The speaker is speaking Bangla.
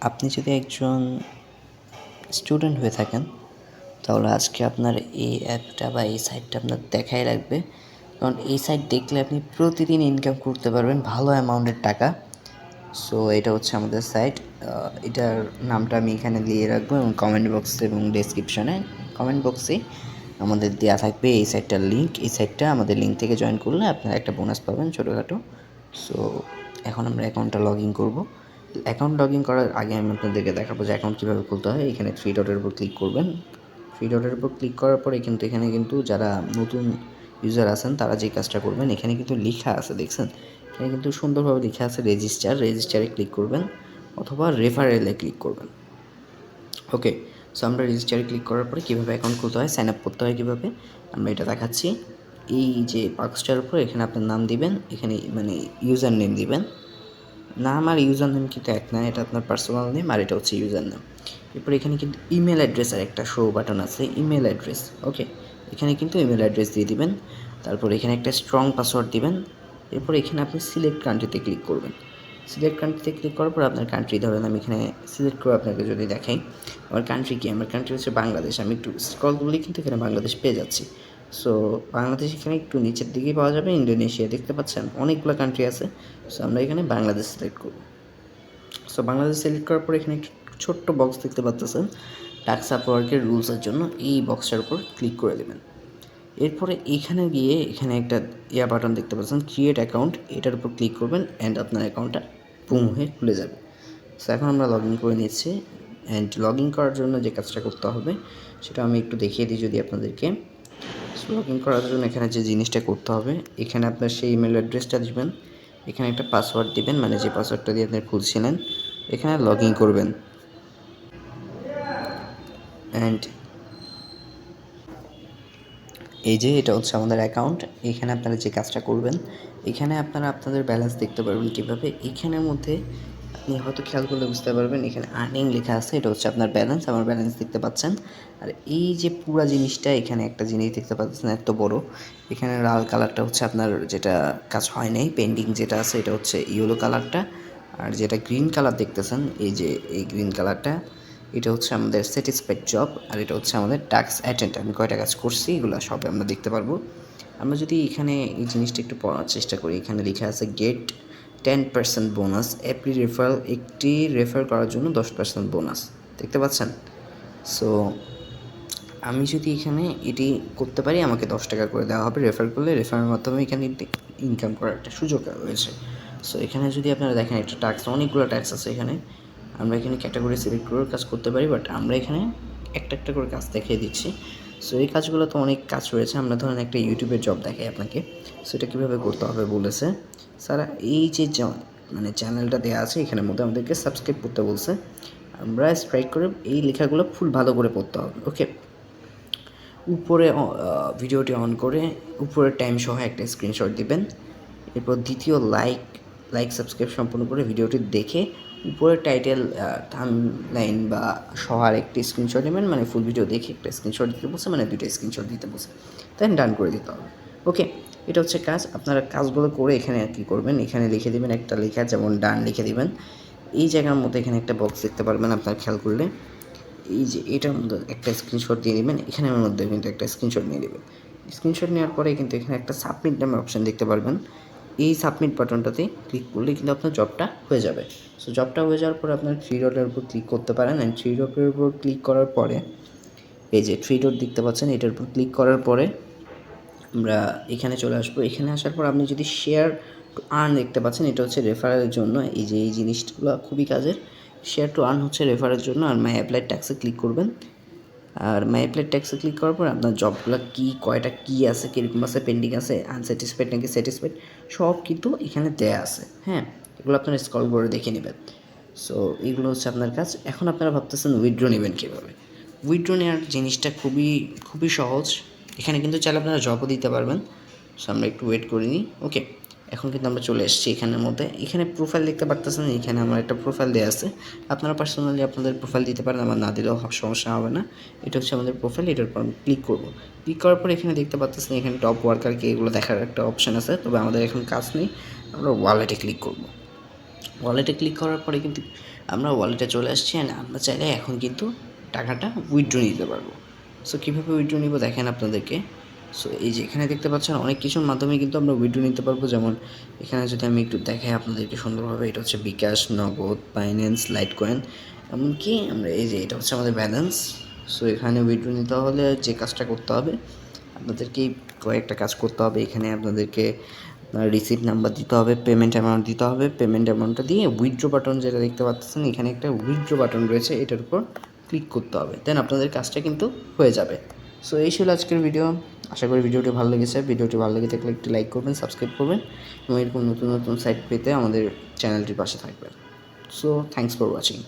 আপনি যদি একজন স্টুডেন্ট হয়ে থাকেন তাহলে আজকে আপনার এই অ্যাপটা বা এই সাইটটা আপনার দেখাই লাগবে, কারণ এই সাইট দেখলে আপনি প্রতিদিন ইনকাম করতে পারবেন ভালো অ্যামাউন্টের টাকা। সো এটা হচ্ছে আমাদের সাইট। এটার নামটা আমি এখানে দিয়ে রাখবো এবং কমেন্ট বক্সে এবং ডেসক্রিপশনে কমেন্ট বক্সে আমাদের দেওয়া থাকবে এই সাইটটার লিঙ্ক। এই সাইটটা আমাদের লিঙ্ক থেকে জয়েন করলে আপনারা একটা বোনাস পাবেন ছোটোখাটো। সো এখন আমরা অ্যাকাউন্টটা লগ ইন করবো। অ্যাকাউন্ট লগ ইন করার আগে আমি আপনাদেরকে দেখাবো যে অ্যাকাউন্ট কীভাবে খুলতে হয়। এখানে থ্রি ডটের উপর ক্লিক করবেন। থ্রি ডটের উপর ক্লিক করার পরে কিন্তু এখানে কিন্তু যারা নতুন ইউজার আছেন তারা যে কাজটা করবেন, এখানে কিন্তু লেখা আছে দেখছেন, এখানে কিন্তু সুন্দরভাবে লেখা আছে রেজিস্টারে ক্লিক করবেন অথবা রেফারেলে ক্লিক করবেন। ওকে, সো আমরা রেজিস্টারে ক্লিক করার পরে কীভাবে অ্যাকাউন্ট খুলতে হয়, সাইন আপ করতে হয় কীভাবে আমরা এটা দেখাচ্ছি। এই যে বক্সটার উপর এখানে আপনার নাম দিবেন, এখানে মানে ইউজার নেম দিবেন। নাম আর ইউজার নেম কিন্তু এক না, এটা আপনার পার্সোনাল নেম আর এটা হচ্ছে ইউজার নেম। এরপর এখানে কিন্তু ইমেল অ্যাড্রেসের একটা শো বাটন আছে, ইমেল অ্যাড্রেস। ওকে, এখানে কিন্তু ইমেল অ্যাড্রেস দিয়ে দিবেন। তারপর এখানে একটা স্ট্রং পাসওয়ার্ড দিবেন। এরপর এখানে আপনি সিলেক্ট কান্ট্রিতে ক্লিক করবেন। সিলেক্ট কান্ট্রিতে ক্লিক করার পর আপনার কান্ট্রি, ধরেন আমি এখানে সিলেক্ট করে আপনাকে যদি দেখাই আমার কান্ট্রি কি, আমার কান্ট্রি হচ্ছে বাংলাদেশ। আমি একটু স্ক্রল করলেই কিন্তু এখানে বাংলাদেশ পেয়ে যাচ্ছি। সো বাংলাদেশ এখানে একটু নিচের দিকেই পাওয়া যাবে, ইন্দোনেশিয়া দেখতে পাচ্ছেন, অনেকগুলো কান্ট্রি আছে। সো আমরা এখানে বাংলাদেশ সিলেক্ট করব। সো বাংলাদেশ সিলেক্ট করার পর এখানে একটু ছোট্ট বক্স দেখতে পাচ্ছেন টাস্ক আপওয়ার্কের রুলসের জন্য, এই বক্সটার উপর ক্লিক করে দেবেন। এরপরে এখানে গিয়ে এখানে একটা বাটন দেখতে পাচ্ছেন ক্রিয়েট অ্যাকাউন্ট, এটার উপর ক্লিক করবেন অ্যান্ড আপনার অ্যাকাউন্টটা বুম হয়ে খুলে যাবে। সো এখন আমরা লগ ইন করে নিচ্ছি। অ্যান্ড লগ ইন করার জন্য যে কাজটা করতে হবে সেটা আমি একটু দেখিয়ে দিই যদি আপনাদেরকে। সো লগ ইন করার জন্য এখানে যে জিনিসটা করতে হবে, এখানে আপনার সেই ইমেল অ্যাড্রেসটা দিবেন, এখানে একটা পাসওয়ার্ড দিবেন, মানে যে পাসওয়ার্ডটা দিয়ে আপনি খুলছিলেন, এখানে লগ ইন করবেন। অ্যান্ড এই যে এটা হচ্ছে আমাদের অ্যাকাউন্ট। এখানে আপনারা যে কাজটা করবেন, এখানে আপনারা আপনাদের ব্যালেন্স দেখতে পারবেন কীভাবে। এখানের মধ্যে আপনি হয়তো খেয়াল করলে বুঝতে পারবেন এখানে আর্নিং লেখা আছে, এটা হচ্ছে আপনার ব্যালেন্স, আমার ব্যালেন্স দেখতে পাচ্ছেন। আর এই যে পুরা জিনিসটা, এখানে একটা জিনিস দেখতে পাচ্ছেন এত বড়, এখানে লাল কালারটা হচ্ছে আপনার যেটা কাজ হয় নাই, পেন্ডিং যেটা আছে এটা হচ্ছে ইয়েলো কালারটা। আর যেটা গ্রিন কালার দেখতেছেন, এই যে এই গ্রিন কালারটা, এটা হচ্ছে আমাদের স্যাটিসফাইড জব। আর এটা হচ্ছে আমাদের টাস্ক অ্যাটেন্ড, আমি কয়টা কাজ করছি এগুলো সব আমরা দেখতে পারবো। আমরা যদি এখানে এই জিনিসটা একটু পড়ার চেষ্টা করি, এখানে লেখা আছে গেট 10% বোনাস এভরি রেফারেল, একটি রেফার করার জন্য 10% বোনাস দেখতে পাচ্ছেন। সো আমি যদি এখানে এটি করতে পারি আমাকে 10 টাকা করে দেওয়া হবে, রেফার করলে রেফারের মাধ্যমে এখানে ইনকাম করার একটা সুযোগ রয়েছে। সো এখানে যদি আপনারা দেখেন একটা ট্যাক্স, অনেকগুলো ট্যাক্স আছে এখানে, আমরা এখানে ক্যাটাগরি সিলেক্ট করে কাজ করতে পারি, বাট আমরা এখানে একটা একটা করে কাজ দেখিয়ে দিচ্ছি। সো এই কাজগুলো তো অনেক কাজ রয়েছে। আমরা ধরেন একটা ইউটিউবের জব দেখাই আপনাকে, সো এটা কীভাবে করতে হবে বলেছে স্যারা, এই যে মানে চ্যানেলটা দেওয়া আছে এখানের মধ্যে আমাদেরকে সাবস্ক্রাইব করতে বলছে, আমরা স্ট্রাইক করে এই লেখাগুলো ফুল ভালো করে পড়তে হবে। ওকে, উপরে ভিডিওটি অন করে উপরে টাইম সহ একটা স্ক্রিনশট দিবেন। এরপর দ্বিতীয় লাইক সাবস্ক্রাইব সম্পূর্ণ করে ভিডিওটি দেখে উপরে টাইটেল থাম্বনেইল বা সহ একটি স্ক্রিনশট নেবেন, মানে ফুল ভিডিও দেখে একটা স্ক্রিনশট দিতে বলছে, মানে দুটো স্ক্রিনশট দিতে বলছে, দেন ডান করে দিতে হবে। ওকে, এটা হচ্ছে কাজ। আপনারা কাজগুলো করে এখানে কী করবেন, এখানে লিখে দেবেন একটা লেখা, যেমন ডান লিখে দিবেন। এই জায়গার মধ্যে এখানে একটা বক্স দেখতে পারবেন আপনার খেয়াল করলে, এই যে এটার মধ্যে একটা স্ক্রিনশট দিয়ে নেবেন, এখানের মধ্যে কিন্তু একটা স্ক্রিনশট নিয়ে নেবেন। স্ক্রিনশট নেওয়ার পরে কিন্তু এখানে একটা সাবমিট নামের অপশান দেখতে পারবেন, এই সাবমিট বাটনটাতে ক্লিক করলে কিন্তু আপনার জবটা হয়ে যাবে। সো জবটা হয়ে যাওয়ার পরে আপনার থ্রি ডটের উপর ক্লিক করতে পারেন। অ্যান্ড থ্রি ডটের উপর ক্লিক করার পরে এই যে থ্রি ডট দেখতে পাচ্ছেন, এটার উপর ক্লিক করার পরে আমরা এখানে চলে আসবো। এখানে আসার পর আপনি যদি শেয়ার টু আর্ন দেখতে পাচ্ছেন, এটা হচ্ছে রেফারের জন্য। এই যে এই জিনিসগুলো খুবই কাজের। শেয়ার টু আর্ন হচ্ছে রেফারের জন্য। আর মাই অ্যাপ্লাইড ট্যাক্সে ক্লিক করবেন। আর মাই অ্যাপ্লাইড ট্যাক্সে ক্লিক করার পর আপনার জবগুলো কী, কয়টা কী আছে, কীরকম আছে, পেন্ডিং আছে, আনস্যাটিসফাইড নাকি স্যাটিসফাইড, সব কিন্তু এখানে দেয়া আছে। হ্যাঁ, এগুলো আপনারা স্ক্রল করে দেখে নেবেন। সো এইগুলো হচ্ছে আপনার কাজ। এখন আপনারা ভাবতেছেন উইথড্র নেবেন কীভাবে। উইথড্র নেওয়ার জিনিসটা খুবই সহজ। এখানে কিন্তু চাইলে আপনারা জবও দিতে পারবেন। সো আমরা একটু ওয়েট করে নিই। ওকে, এখন কিন্তু আমরা চলে এসেছি এখানের মধ্যে। এখানে প্রোফাইল দেখতে পারতেছেন, এখানে আমার একটা প্রোফাইল দেওয়া আছে। আপনারা পার্সোনালি আপনাদের প্রোফাইল দিতে পারেন, আমার না দিলেও সমস্যা হবে না। এটা হচ্ছে আমাদের প্রোফাইল, এটার উপর আমি ক্লিক করবো। ক্লিক করার পর এখানে দেখতে পাচ্ছেন এখানে টপ ওয়ার্কারকে এগুলো দেখার একটা অপশান আছে, তবে আমাদের এখন কাজ নেই, আমরা ওয়ালেটে ক্লিক করবো। ওয়ালেটে ক্লিক করার পরে কিন্তু আমরা ওয়ালেটে চলে আসছি অ্যান্ড আমরা চাইলে এখন কিন্তু টাকাটা উইথড্র নিতে পারবো। সো কীভাবে উইথড্র নিব দেখেন আপনাদেরকে। সো এই যে এখানে দেখতে পাচ্ছেন অনেক কিছুর মাধ্যমে কিন্তু আমরা উইথড্র নিতে পারবো। যেমন এখানে যদি আমি একটু দেখাই আপনাদেরকে সুন্দরভাবে, এটা হচ্ছে বিকাশ, নগদ, বাইন্যান্স, লাইটকয়েন, এমনকি আমরা এই যে এটা হচ্ছে আমাদের ব্যালেন্স। সো এখানে উইথড্র নিতে হলে যে কাজটা করতে হবে আপনাদেরকে, কয়েকটা কাজ করতে হবে। এখানে আপনাদেরকে রিসিপ্ট নাম্বার দিতে হবে, পেমেন্ট অ্যামাউন্ট দিতে হবে। পেমেন্ট অ্যামাউন্টটা দিয়ে উইথড্র বাটন যেটা দেখতে পাচ্ছেন, এখানে একটা উইথড্র বাটন রয়েছে, এটার উপর ক্লিক করতে হবে। দেন আপনাদের কাজটা কিন্তু হয়ে যাবে। সো এই ছিল আজকের ভিডিও। আশা করি ভিডিওটি ভালো লেগেছে। ভিডিওটি ভালো লেগে থাকলে একটি লাইক করবেন, সাবস্ক্রাইব করবেন এবং এরকম নতুন নতুন সাইট পেতে আমাদের চ্যানেলটির পাশে থাকবেন। So thanks for watching.